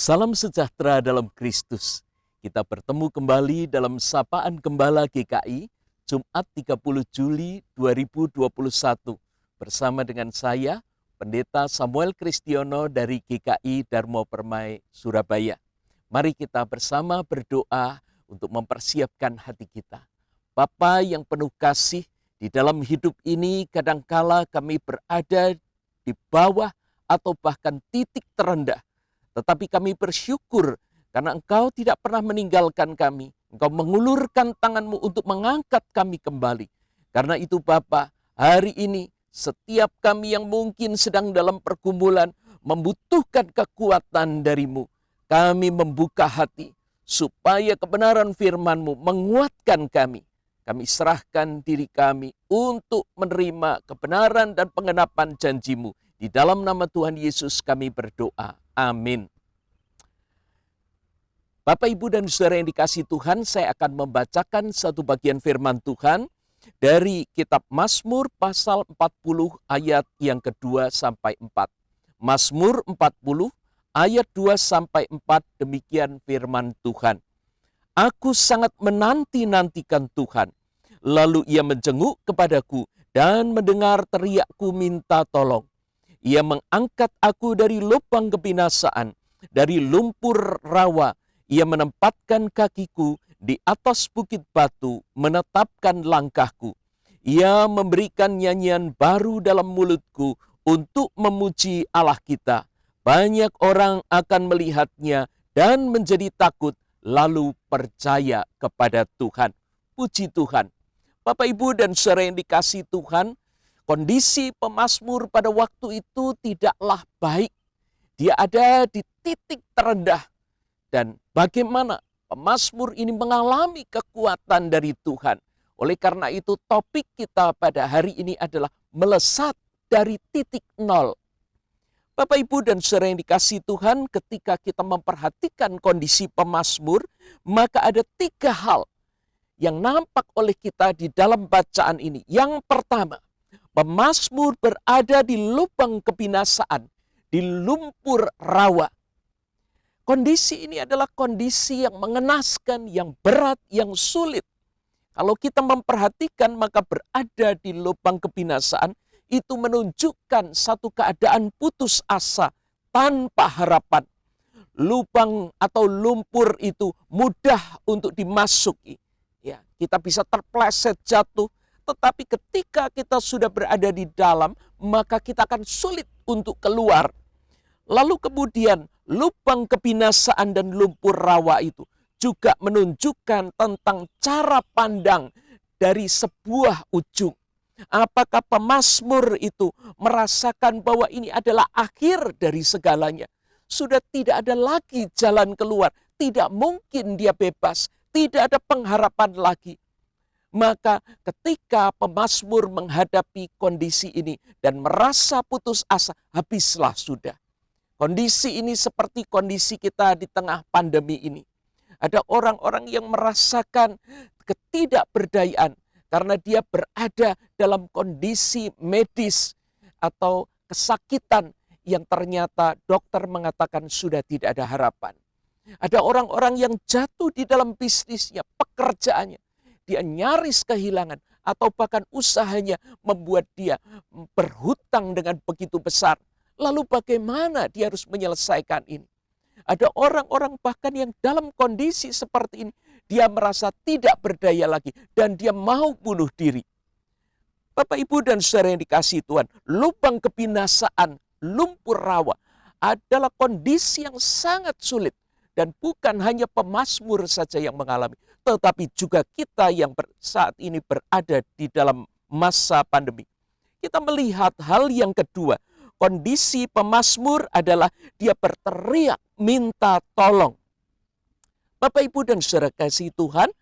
Salam sejahtera dalam Kristus. Kita bertemu kembali dalam Sapaan Gembala GKI, Jumat 30 Juli 2021. Bersama dengan saya, Pendeta Samuel Kristiono dari GKI Darmo Permai, Surabaya. Mari kita bersama berdoa untuk mempersiapkan hati kita. Bapa yang penuh kasih, di dalam hidup ini kadangkala kami berada di bawah atau bahkan titik terendah. Tetapi kami bersyukur karena Engkau tidak pernah meninggalkan kami. Engkau mengulurkan tangan-Mu untuk mengangkat kami kembali. Karena itu Bapa, hari ini setiap kami yang mungkin sedang dalam pergumulan membutuhkan kekuatan dari-Mu. Kami membuka hati supaya kebenaran firman-Mu menguatkan kami. Kami serahkan diri kami untuk menerima kebenaran dan penggenapan janji-Mu. Di dalam nama Tuhan Yesus kami berdoa. Amin. Bapak, Ibu, dan Saudara yang dikasihi Tuhan, saya akan membacakan satu bagian firman Tuhan dari kitab Mazmur pasal 40 ayat yang kedua sampai 4. Mazmur 40 ayat 2 sampai 4, demikian firman Tuhan. Aku sangat menanti-nantikan Tuhan, lalu Ia menjenguk kepadaku dan mendengar teriakku minta tolong. Ia mengangkat aku dari lubang kebinasaan, dari lumpur rawa. Ia menempatkan kakiku di atas bukit batu, menetapkan langkahku. Ia memberikan nyanyian baru dalam mulutku untuk memuji Allah kita. Banyak orang akan melihatnya dan menjadi takut, lalu percaya kepada Tuhan. Puji Tuhan. Bapak, Ibu, dan Saudara yang dikasihi Tuhan, kondisi pemazmur pada waktu itu tidaklah baik. Dia ada di titik terendah. Dan bagaimana pemazmur ini mengalami kekuatan dari Tuhan. Oleh karena itu topik kita pada hari ini adalah melesat dari titik nol. Bapak, Ibu, dan Saudara yang dikasihi Tuhan, ketika kita memperhatikan kondisi pemazmur, maka ada 3 hal yang nampak oleh kita di dalam bacaan ini. Yang pertama, pemazmur berada di lubang kebinasaan, di lumpur rawa. Kondisi ini adalah kondisi yang mengenaskan, yang berat, yang sulit. Kalau kita memperhatikan, maka berada di lubang kebinasaan itu menunjukkan satu keadaan putus asa, tanpa harapan. Lubang atau lumpur itu mudah untuk dimasuki. Ya, kita bisa terpleset jatuh. Tetapi ketika kita sudah berada di dalam, maka kita akan sulit untuk keluar. Lalu kemudian lubang kebinasaan dan lumpur rawa itu juga menunjukkan tentang cara pandang dari sebuah ujung. Apakah pemazmur itu merasakan bahwa ini adalah akhir dari segalanya? Sudah tidak ada lagi jalan keluar. Tidak mungkin dia bebas. Tidak ada pengharapan lagi. Maka ketika pemazmur menghadapi kondisi ini dan merasa putus asa, habislah sudah. Kondisi ini seperti kondisi kita di tengah pandemi ini. Ada orang-orang yang merasakan ketidakberdayaan karena dia berada dalam kondisi medis atau kesakitan yang ternyata dokter mengatakan sudah tidak ada harapan. Ada orang-orang yang jatuh di dalam bisnisnya, pekerjaannya. Dia nyaris kehilangan atau bahkan usahanya membuat dia berhutang dengan begitu besar. Lalu bagaimana dia harus menyelesaikan ini? Ada orang-orang bahkan yang dalam kondisi seperti ini, dia merasa tidak berdaya lagi dan dia mau bunuh diri. Bapak, Ibu, dan Saudara yang dikasihi Tuhan, lubang kebinasaan, lumpur rawa adalah kondisi yang sangat sulit. Dan bukan hanya pemazmur saja yang mengalami, tetapi juga kita yang saat ini berada di dalam masa pandemi. Kita melihat hal yang kedua. Kondisi pemazmur adalah dia berteriak minta tolong. Bapak, Ibu, dan Saudara kasih Tuhan,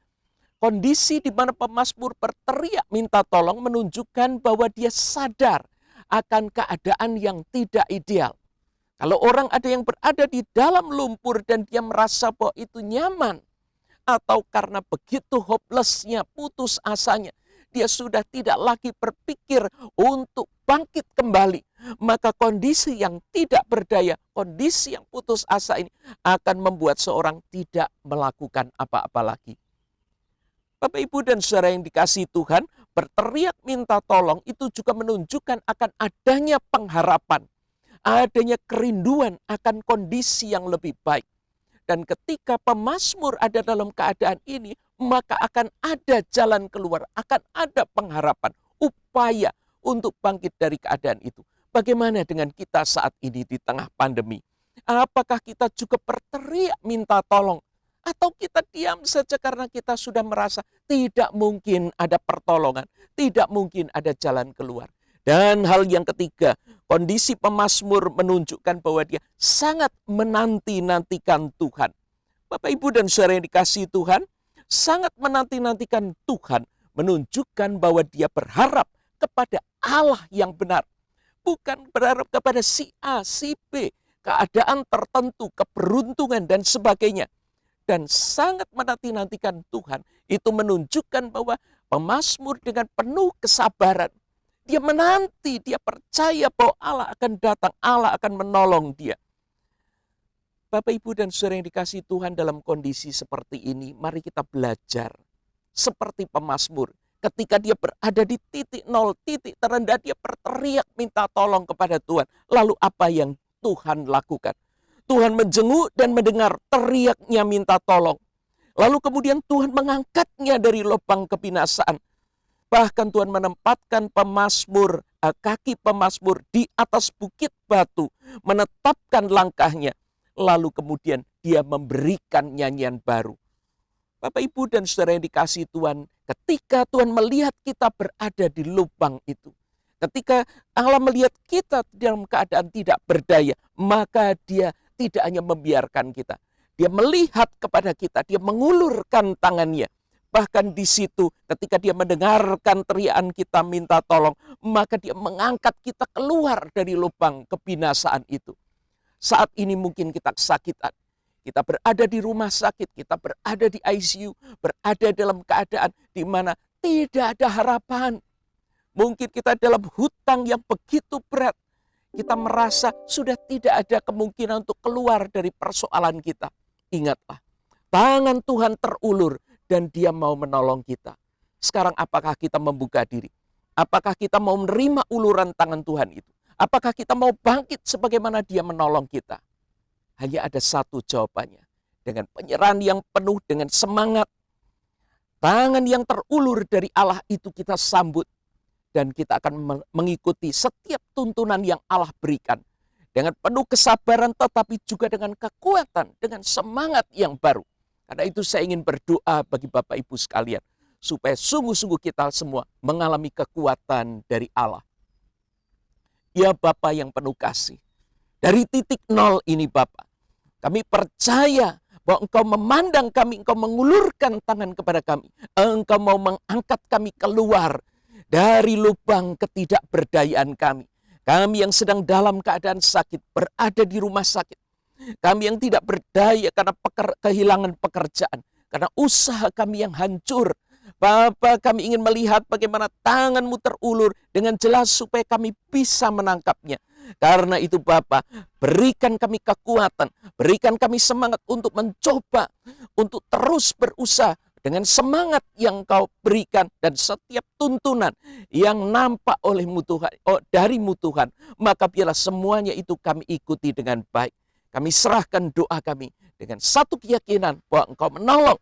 kondisi di mana pemazmur berteriak minta tolong menunjukkan bahwa dia sadar akan keadaan yang tidak ideal. Kalau orang ada yang berada di dalam lumpur dan dia merasa bahwa itu nyaman, atau karena begitu hopelessnya, putus asanya, dia sudah tidak lagi berpikir untuk bangkit kembali, maka kondisi yang tidak berdaya, kondisi yang putus asa ini akan membuat seorang tidak melakukan apa-apa lagi. Bapak, Ibu, dan saudara yang dikasihi Tuhan, berteriak minta tolong itu juga menunjukkan akan adanya pengharapan, adanya kerinduan akan kondisi yang lebih baik. Dan ketika pemazmur ada dalam keadaan ini, maka akan ada jalan keluar, akan ada pengharapan, upaya untuk bangkit dari keadaan itu. Bagaimana dengan kita saat ini di tengah pandemi? Apakah kita juga berteriak minta tolong? Atau kita diam saja karena kita sudah merasa tidak mungkin ada pertolongan, tidak mungkin ada jalan keluar. Dan hal yang ketiga, kondisi pemazmur menunjukkan bahwa dia sangat menanti-nantikan Tuhan. Bapak, Ibu, dan saudara yang dikasihi Tuhan, sangat menanti-nantikan Tuhan menunjukkan bahwa dia berharap kepada Allah yang benar. Bukan berharap kepada si A, si B, keadaan tertentu, keberuntungan, dan sebagainya. Dan sangat menanti-nantikan Tuhan, itu menunjukkan bahwa pemazmur dengan penuh kesabaran, dia menanti, dia percaya bahwa Allah akan datang, Allah akan menolong dia. Bapak, Ibu, dan saudara yang dikasihi Tuhan, dalam kondisi seperti ini, mari kita belajar seperti pemazmur. Ketika dia berada di titik nol, titik terendah, dia berteriak minta tolong kepada Tuhan. Lalu apa yang Tuhan lakukan? Tuhan menjenguk dan mendengar teriaknya minta tolong. Lalu kemudian Tuhan mengangkatnya dari lubang kebinasaan. Bahkan Tuhan menempatkan pemazmur, kaki pemazmur di atas bukit batu, menetapkan langkahnya. Lalu kemudian dia memberikan nyanyian baru. Bapak, Ibu, dan saudara yang dikasihi Tuhan, ketika Tuhan melihat kita berada di lubang itu, ketika Allah melihat kita dalam keadaan tidak berdaya, maka dia tidak hanya membiarkan kita. Dia melihat kepada kita, dia mengulurkan tangannya. Bahkan di situ ketika dia mendengarkan teriakan kita minta tolong, maka dia mengangkat kita keluar dari lubang kebinasaan itu. Saat ini mungkin kita kesakitan. Kita berada di rumah sakit, kita berada di ICU, berada dalam keadaan di mana tidak ada harapan. Mungkin kita dalam hutang yang begitu berat. Kita merasa sudah tidak ada kemungkinan untuk keluar dari persoalan kita. Ingatlah, tangan Tuhan terulur dan dia mau menolong kita. Sekarang apakah kita membuka diri? Apakah kita mau menerima uluran tangan Tuhan itu? Apakah kita mau bangkit sebagaimana dia menolong kita? Hanya ada satu jawabannya. Dengan penyerahan yang penuh, dengan semangat. Tangan yang terulur dari Allah itu kita sambut. Dan kita akan mengikuti setiap tuntunan yang Allah berikan. Dengan penuh kesabaran tetapi juga dengan kekuatan, dengan semangat yang baru. Karena itu saya ingin berdoa bagi Bapak Ibu sekalian. Supaya sungguh-sungguh kita semua mengalami kekuatan dari Allah. Ya Bapa yang penuh kasih. Dari titik nol ini Bapa, kami percaya bahwa Engkau memandang kami, Engkau mengulurkan tangan kepada kami. Engkau mau mengangkat kami keluar dari lubang ketidakberdayaan kami. Kami yang sedang dalam keadaan sakit, berada di rumah sakit. Kami yang tidak berdaya karena kehilangan pekerjaan. Karena usaha kami yang hancur. Bapa, kami ingin melihat bagaimana tangan-Mu terulur dengan jelas supaya kami bisa menangkapnya. Karena itu Bapa, berikan kami kekuatan, berikan kami semangat untuk mencoba, untuk terus berusaha, dengan semangat yang Kau berikan dan setiap tuntunan yang nampak oleh-Mu Tuhan, dari-Mu Tuhan, maka biarlah semuanya itu kami ikuti dengan baik. Kami serahkan doa kami dengan satu keyakinan bahwa Engkau menolong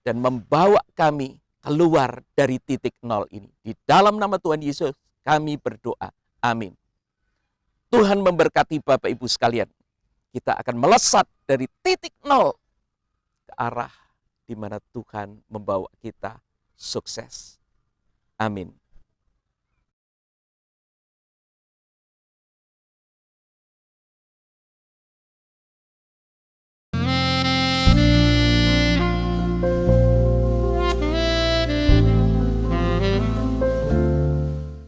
dan membawa kami keluar dari titik nol ini. Di dalam nama Tuhan Yesus kami berdoa. Amin. Tuhan memberkati Bapak Ibu sekalian. Kita akan melesat dari titik nol ke arah di mana Tuhan membawa kita sukses. Amin.